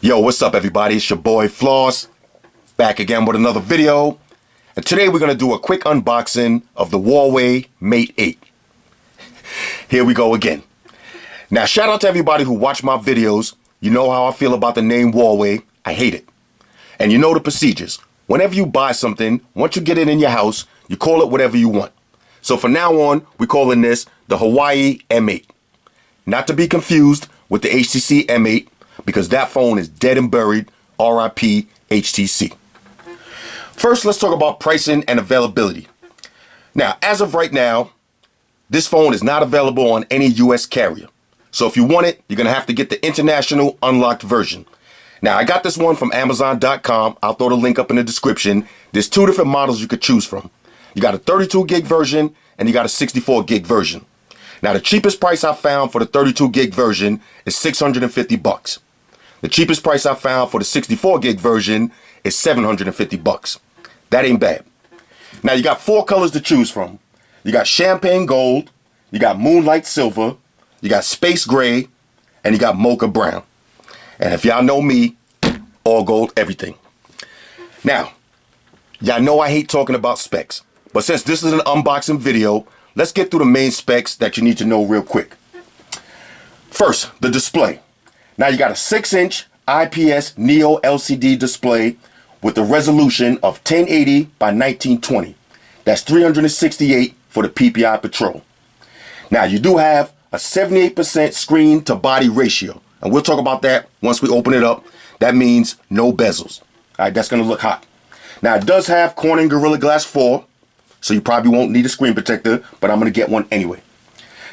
Yo, what's up everybody? It's your boy Floss, back again with another video. And today we're going to do a quick unboxing of the Huawei Mate 8. Here we go again. Now shout out to everybody who watch my videos. You know how I feel about the name Huawei. I hate it. And you know the procedures. Whenever you buy something, once you get it in your house, you call it whatever you want. So from now on, we're calling this the Huawei M8. Not to be confused with the HTC M8, because that phone is dead and buried, RIP HTC. First, let's talk about pricing and availability. Now, as of right now, this phone is not available on any US carrier. So if you want it, you're going to have to get the international unlocked version. Now, I got this one from Amazon.com. I'll throw the link up in the description. There's two different models you could choose from. You got a 32 gig version and you got a 64 gig version. Now, the cheapest price I found for the 32 gig version is $650. The cheapest price I found for the 64 gig version is $750. That ain't bad. Now, you got four colors to choose from. You got champagne gold, you got moonlight silver, you got space gray, and you got mocha brown. And if y'all know me, all gold, everything. Now, y'all know I hate talking about specs, but since this is an unboxing video, let's get through the main specs that you need to know real quick. First, the display. Now you got a 6-inch IPS-NEO LCD display with a resolution of 1080 by 1920. That's 368 for the PPI Patrol. Now you do have a 78% screen to body ratio, and we'll talk about that once we open it up. That means no bezels. All right, that's going to look hot. Now it does have Corning Gorilla Glass 4, so you probably won't need a screen protector, but I'm going to get one anyway.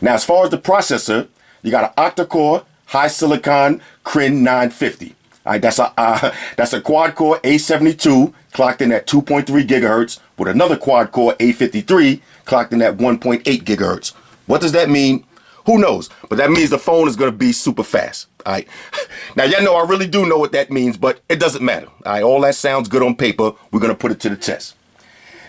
Now as far as the processor, you got an octa-core HiSilicon Kirin 950. All right, that's a quad-core A72 clocked in at 2.3 gigahertz with another quad-core A53 clocked in at 1.8 gigahertz. What does that mean? Who knows? But that means the phone is going to be super fast. All right. Now, y'all know I really do know what that means, but it doesn't matter. All right, all that sounds good on paper. We're going to put it to the test.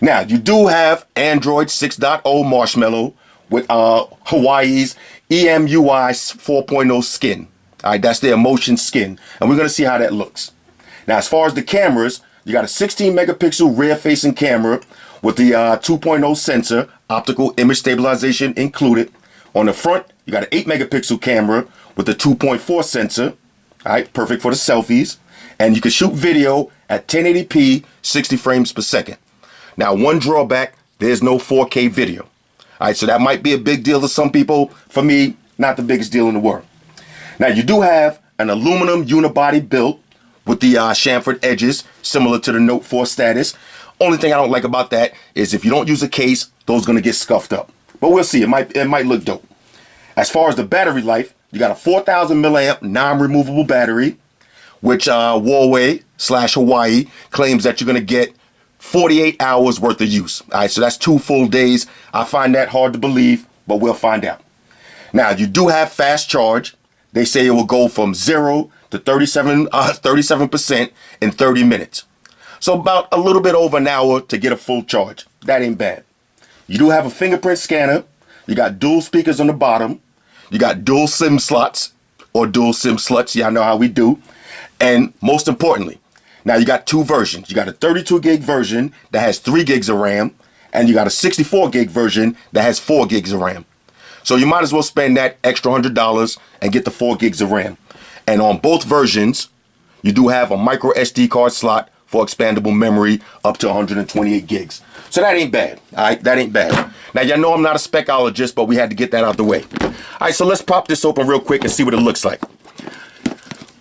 Now, you do have Android 6.0 Marshmallow with Huawei's EMUI 4.0 skin. All right, that's their emotion skin. And we're going to see how that looks. Now, as far as the cameras, you got a 16 megapixel rear facing camera with the 2.0 sensor, optical image stabilization included. On the front, you got an 8 megapixel camera with the 2.4 sensor. All right, perfect for the selfies. And you can shoot video at 1080p, 60 frames per second. Now, one drawback, there's no 4K video. All right, so that might be a big deal to some people. For me, not the biggest deal in the world. Now, you do have an aluminum unibody built with the chamfered edges, similar to the Note 4 status. Only thing I don't like about that is if you don't use a case, those are going to get scuffed up. But we'll see. It might look dope. As far as the battery life, you got a 4,000 milliamp non-removable battery, which Huawei/Hawaii claims that you're going to get 48 hours worth of use. All right, so that's 2 full days. I find that hard to believe, but we'll find out. Now, you do have fast charge. They say it will go from 0 to 37% in 30 minutes. So about a little bit over an hour to get a full charge. That ain't bad. You do have a fingerprint scanner. You got dual speakers on the bottom. You got dual SIM slots or dual SIM sluts. Y'all know how we do. And most importantly, now you got two versions. You got a 32 gig version that has 3 gigs of RAM, and you got a 64 gig version that has 4 gigs of RAM. So you might as well spend that extra $100 and get the 4 gigs of RAM. And on both versions, you do have a microSD card slot for expandable memory up to 128 gigs. So that ain't bad. All right, that ain't bad. Now, y'all know I'm not a specologist, but we had to get that out the way. All right, so let's pop this open real quick and see what it looks like.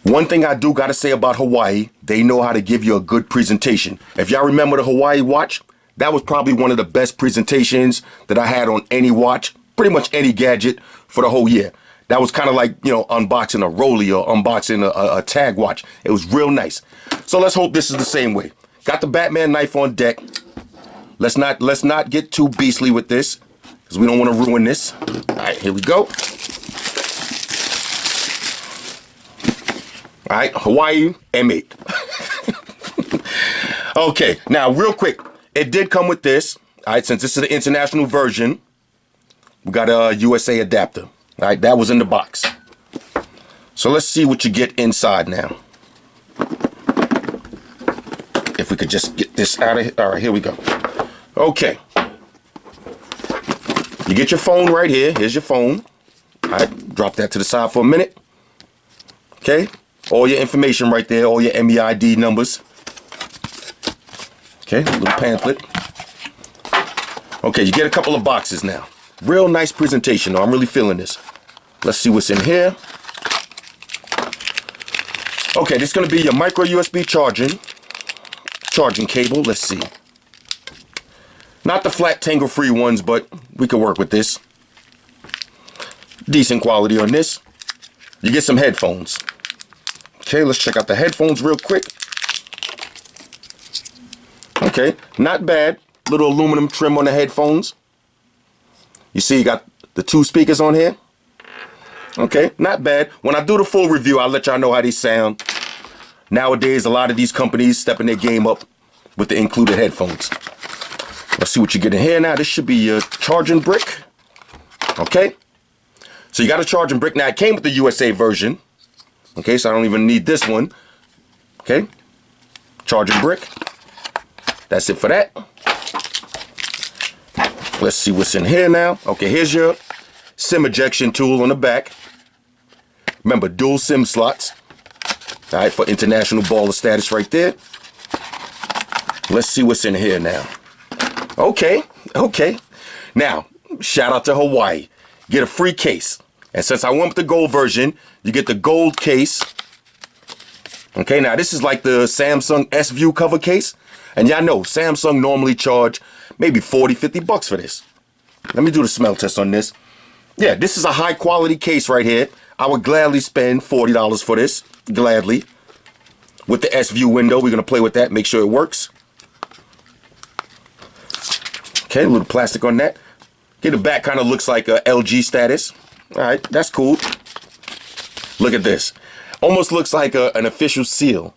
One thing I do got to say about Huawei, they know how to give you a good presentation. If y'all remember the Huawei watch, that was probably one of the best presentations that I had on any watch, pretty much any gadget for the whole year. That was kind of like, you know, unboxing a Rolly or unboxing a tag watch. It was real nice. So let's hope this is the same way. Got the Batman knife on deck. Let's not get too beastly with this, because we don't want to ruin this. All right, here we go. All right, Huawei M8. Okay, now real quick, it did come with this. All right, since this is the international version, we got a USA adapter. All right, that was in the box. So let's see what you get inside now. If we could just get this out of here. All right, here we go. Okay. You get your phone right here. Here's your phone. All right, drop that to the side for a minute. Okay, all your information right there, all your MEID numbers. Okay, little pamphlet. Okay, you get a couple of boxes now. Real nice presentation, though. I'm really feeling this. Let's see what's in here. Okay, this is going to be your micro USB charging cable. Let's see. Not the flat tangle-free ones, but we could work with this. Decent quality on this. You get some headphones. Okay, let's check out the headphones real quick. Okay, not bad. Little aluminum trim on the headphones. You see you got the 2 speakers on here. Okay, not bad. When I do the full review, I'll let y'all know how they sound. Nowadays, a lot of these companies stepping their game up with the included headphones. Let's see what you get in here now. This should be your charging brick. Okay. So you got a charging brick. Now, it came with the USA version. Okay, so I don't even need this one. Okay. Charging brick. That's it for that. Let's see what's in here now. Okay, here's your SIM ejection tool on the back. Remember, dual SIM slots. All right, for international baller status right there. Let's see what's in here now. Okay. Now, shout out to Huawei. Get a free case. And since I went with the gold version, you get the gold case. Okay, now this is like the Samsung S-View cover case. And y'all know, Samsung normally charge maybe 40, 50 bucks for this. Let me do the smell test on this. Yeah, this is a high quality case right here. I would gladly spend $40 for this. Gladly. With the S-View window, we're going to play with that, make sure it works. Okay, a little plastic on that. Okay, the back kind of looks like a LG status. All right, that's cool. Look at this. Almost looks like an official seal.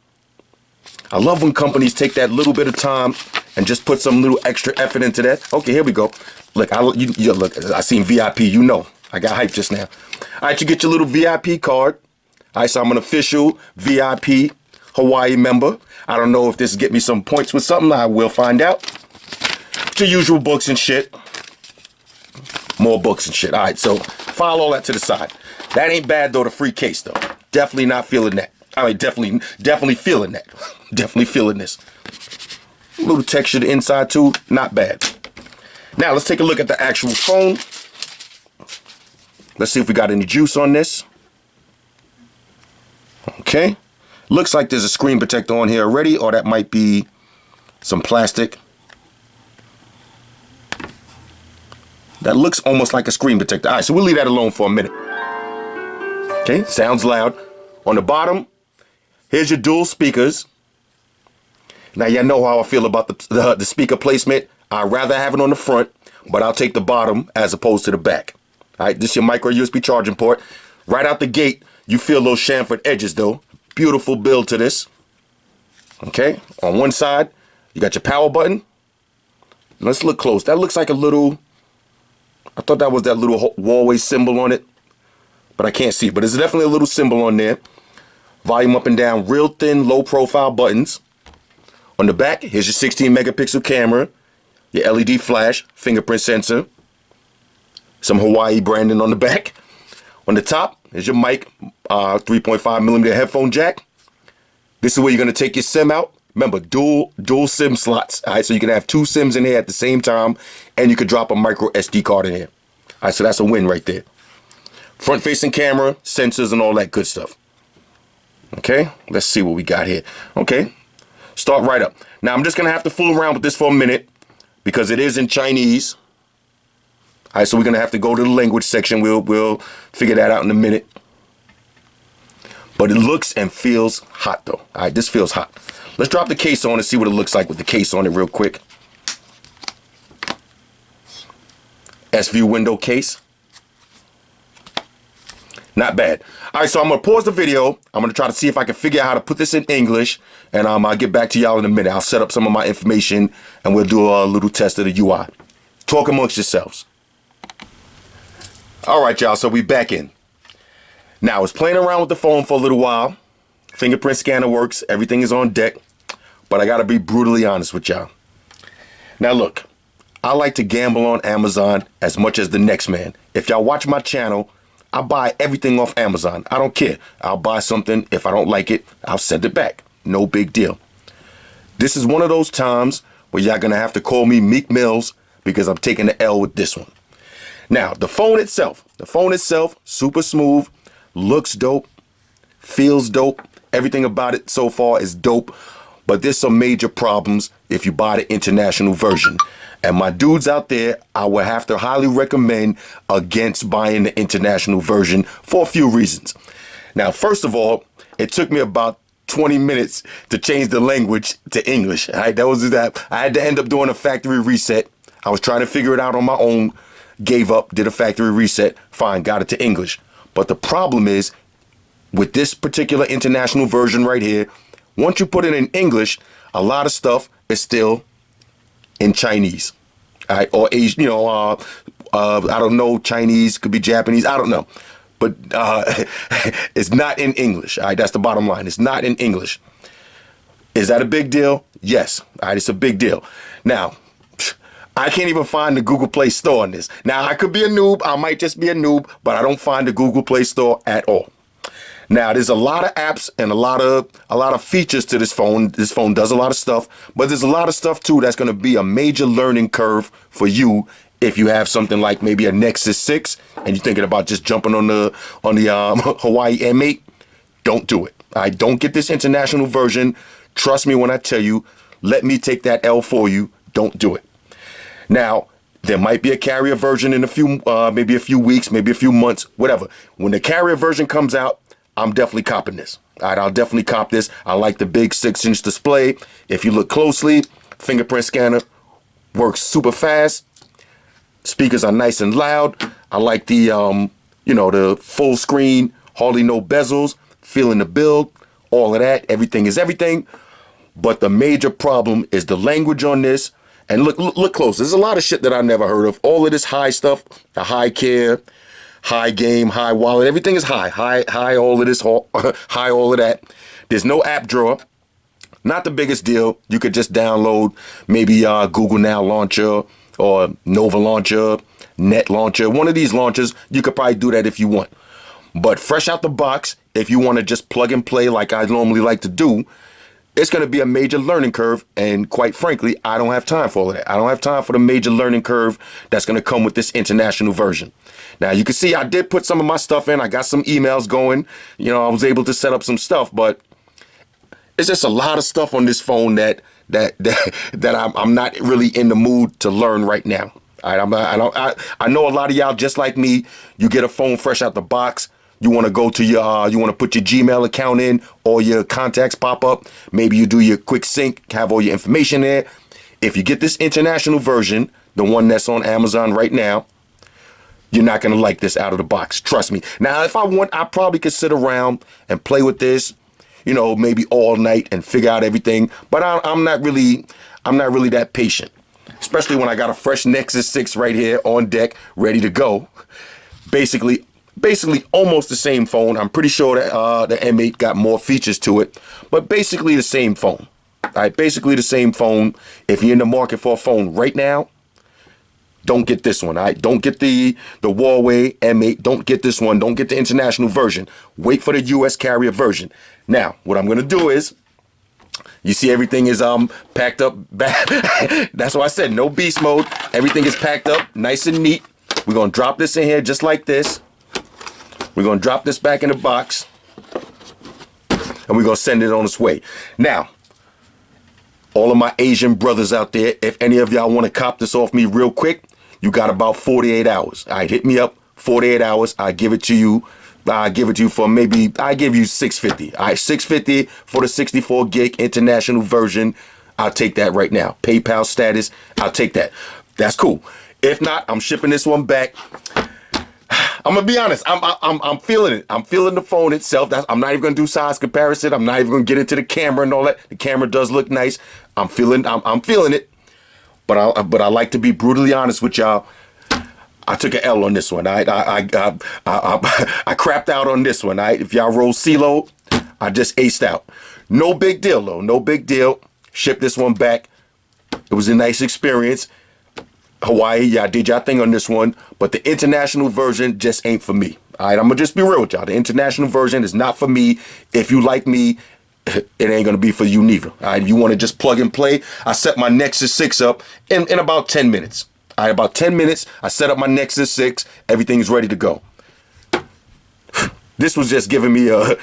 I love when companies take that little bit of time and just put some little extra effort into that. Okay, here we go. Look, look, I seen VIP, you know. I got hyped just now. All right, you get your little VIP card. All right, so I'm an official VIP Hawaii member. I don't know if this get me some points with something. I will find out. Your usual books and shit. More books and shit. All right, so file all that to the side. That ain't bad, though, the free case, though. Definitely not feeling that. I mean, definitely feeling that. Definitely feeling this. A little texture to the inside, too. Not bad. Now, let's take a look at the actual phone. Let's see if we got any juice on this. Okay. Looks like there's a screen protector on here already, or that might be some plastic. That looks almost like a screen protector. All right, so we'll leave that alone for a minute. Okay, sounds loud. On the bottom, here's your dual speakers. Now, y'all know how I feel about the speaker placement. I'd rather have it on the front, but I'll take the bottom as opposed to the back. All right, this is your micro USB charging port. Right out the gate, you feel those chamfered edges, though. Beautiful build to this. Okay, on one side, you got your power button. Let's look close. That looks like a little... I thought that was that little Huawei symbol on it, but I can't see. But there's definitely a little symbol on there. Volume up and down, real thin, low profile buttons. On the back, here's your 16 megapixel camera, your LED flash, fingerprint sensor, some Hawaii branding on the back. On the top, here's your mic, 3.5 millimeter headphone jack. This is where you're going to take your SIM out. Remember, dual SIM slots. All right, so you can have 2 SIMs in here at the same time, and you could drop a micro SD card in here. All right, so that's a win right there. Front-facing camera, sensors, and all that good stuff. Okay, let's see what we got here. Okay, start right up. Now, I'm just going to have to fool around with this for a minute because it is in Chinese. All right, so we're going to have to go to the language section. We'll figure that out in a minute. But it looks and feels hot, though. All right, this feels hot. Let's drop the case on and see what it looks like with the case on it real quick. S-View window case. Not bad. All right, so I'm going to pause the video. I'm going to try to see if I can figure out how to put this in English. And I'll get back to y'all in a minute. I'll set up some of my information and we'll do a little test of the UI. Talk amongst yourselves. All right, y'all, so we back in. Now, I was playing around with the phone for a little while. Fingerprint scanner works. Everything is on deck. but I gotta be brutally honest with y'all. Now look, I like to gamble on Amazon as much as the next man. If y'all watch my channel, I buy everything off Amazon. I don't care. I'll buy something. If I don't like it, I'll send it back. No big deal. This is one of those times where y'all gonna have to call me Meek Mills because I'm taking the L with this one. Now, the phone itself, super smooth, looks dope, feels dope. Everything about it so far is dope, but there's some major problems if you buy the international version. And my dudes out there, I would have to highly recommend against buying the international version for a few reasons. Now, first of all, it took me about 20 minutes to change the language to English. All right, that was that. I had to end up doing a factory reset. I was trying to figure it out on my own, gave up, did a factory reset, fine, got it to English. But the problem is, with this particular international version right here, once you put it in English, a lot of stuff is still in Chinese, all right, or Asian, I don't know, Chinese, could be Japanese, I don't know. But it's not in English, all right, that's the bottom line. It's not in English. Is that a big deal? Yes, all right, it's a big deal. Now, I can't even find the Google Play Store on this. Now, I could be a noob, I might just be a noob, but I don't find the Google Play Store at all. Now, there's a lot of apps and a lot of features to this phone. This phone does a lot of stuff, but there's a lot of stuff too that's going to be a major learning curve for you if you have something like maybe a Nexus 6 and you're thinking about just jumping on the Huawei M8. Don't do it. All right, don't get this international version. Trust me when I tell you, let me take that L for you. Don't do it. Now, there might be a carrier version in maybe a few weeks, maybe a few months, whatever. When the carrier version comes out, I'm definitely copping this. All right, I'll definitely cop this. I like the big 6-inch display. If you look closely, fingerprint scanner works super fast. Speakers are nice and loud. I like the, the full screen, hardly no bezels, feeling the build, all of that. Everything is everything. But the major problem is the language on this. And look close. There's a lot of shit that I never heard of. All of this high stuff, the high care, high game, high wallet, everything is high, all of this, high, all of that. There's no app drawer. Not the biggest deal. You could just download maybe Google Now Launcher or Nova Launcher, Net Launcher. One of these launchers, you could probably do that if you want. But fresh out the box, if you want to just plug and play like I normally like to do, it's going to be a major learning curve. And quite frankly, I don't have time for all of that. I don't have time for the major learning curve that's going to come with this international version. Now, you can see I did put some of my stuff in. I got some emails going. I was able to set up some stuff, but it's just a lot of stuff on this phone that I'm not really in the mood to learn right now. All right, I know a lot of y'all just like me. You get a phone fresh out the box. You want to go to you want to put your Gmail account in, all your contacts pop up. Maybe you do your quick sync, have all your information there. If you get this international version, the one that's on Amazon right now, you're not going to like this out of the box. Trust me. Now, if I want, I probably could sit around and play with this, maybe all night and figure out everything. But I'm not really that patient, especially when I got a fresh Nexus 6 right here on deck, ready to go. Basically almost the same phone. I'm pretty sure that the M8 got more features to it, but basically the same phone. All right, basically the same phone. If you're in the market for a phone right now, don't get this one. All right, don't get the Huawei M8. Don't get this one. Don't get the international version. Wait for the US carrier version. Now, what I'm gonna do is, you see everything is packed up back. That's why I said no beast mode. Everything is packed up nice and neat. We're gonna drop this in here just like this. We're going to drop this back in the box, and we're going to send it on its way. Now, all of my Asian brothers out there, if any of y'all want to cop this off me real quick, you got about 48 hours. All right, hit me up, 48 hours. I give it to you. I give it to you for maybe, I give you $650. All right, $650 for the 64 gig international version. I'll take that right now. PayPal status, I'll take that. That's cool. If not, I'm shipping this one back. I'm gonna be honest. I'm feeling it. I'm feeling the phone itself. I'm not even gonna do size comparison. I'm not even gonna get into the camera and all that. The camera does look nice. I'm feeling it. But I like to be brutally honest with y'all. I took an L on this one. I crapped out on this one. If y'all roll CeeLo, I just aced out. No big deal though. No big deal. Shipped this one back. It was a nice experience. Hawaii, y'all did y'all thing on this one, but the international version just ain't for me. All right, I'm gonna just be real with y'all. The international version is not for me. If you like me, it ain't gonna be for you neither. All right, you want to just plug and play. I set my Nexus 6 up in about 10 minutes. All right, about 10 minutes. I set up my Nexus 6. Everything's ready to go. This was just giving me a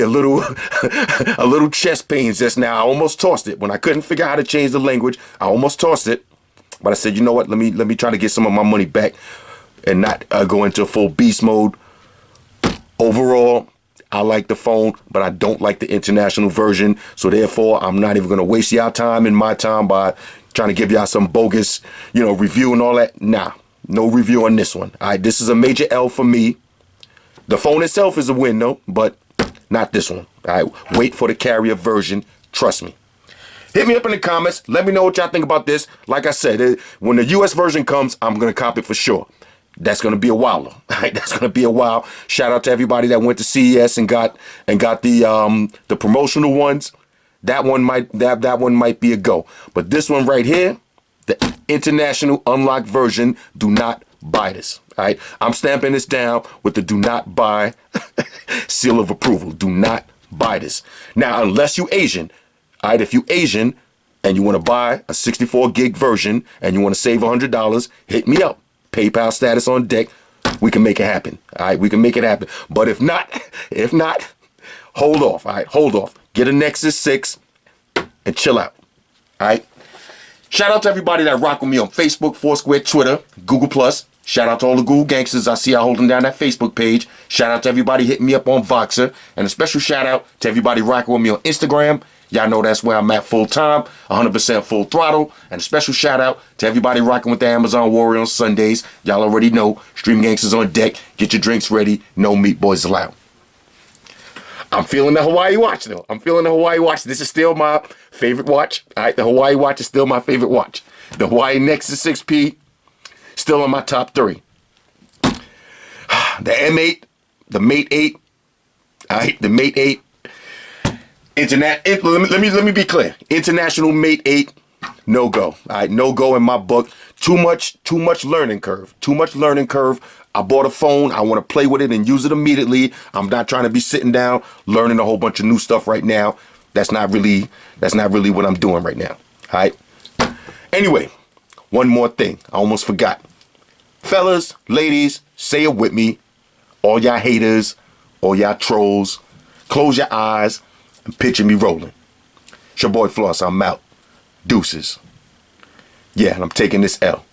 little a little chest pains just now. I almost tossed it when I couldn't figure out how to change the language. I almost tossed it, but I said, you know what? Let me try to get some of my money back and not go into full beast mode. Overall, I like the phone, but I don't like the international version. So therefore, I'm not even gonna waste y'all time and my time by trying to give y'all some bogus, review and all that. Nah, no review on this one. All right, this is a major L for me. The phone itself is a win though, but not this one. All right, wait for the carrier version. Trust me. Hit me up in the comments. Let me know what y'all think about this. Like I said, when the US version comes, I'm going to cop it for sure. That's going to be a while though. All right, that's going to be a while. Shout out to everybody that went to CES and got the promotional ones. That one might be a go. But this one right here, the international unlocked version, do not buy this. All right, I'm stamping this down with the do not buy seal of approval. Do not buy this. Now, unless you Asian, all right, if you Asian and you want to buy a 64 gig version and you want to save $100, hit me up. PayPal status on deck. We can make it happen. All right, we can make it happen. But if not, hold off. All right, hold off. Get a Nexus 6 and chill out. All right. Shout out to everybody that rock with me on Facebook, Foursquare, Twitter, Google+. Shout out to all the Google gangsters I see y'all holding down that Facebook page. Shout out to everybody hitting me up on Voxer. And a special shout out to everybody rocking with me on Instagram. Y'all know that's where I'm at full time, 100% full throttle. And a special shout out to everybody rocking with the Amazon Warrior on Sundays. Y'all already know, Stream Gangsters on deck. Get your drinks ready. No meat boys allowed. I'm feeling the Hawaii watch though. I'm feeling the Hawaii watch. This is still my favorite watch. All right, the Hawaii watch is still my favorite watch. The Hawaii Nexus 6P, still in my top 3. The M8, the Mate 8, all right, the Mate 8. Let me be clear. International Mate 8, no go. All right, no go in my book. Too much learning curve. Too much learning curve. I bought a phone. I want to play with it and use it immediately. I'm not trying to be sitting down learning a whole bunch of new stuff right now. That's not really what I'm doing right now. All right. Anyway, one more thing. I almost forgot. Fellas, ladies, say it with me. All y'all haters, all y'all trolls, close your eyes and picture me rolling. It's your boy Floss. I'm out. Deuces. Yeah, and I'm taking this L.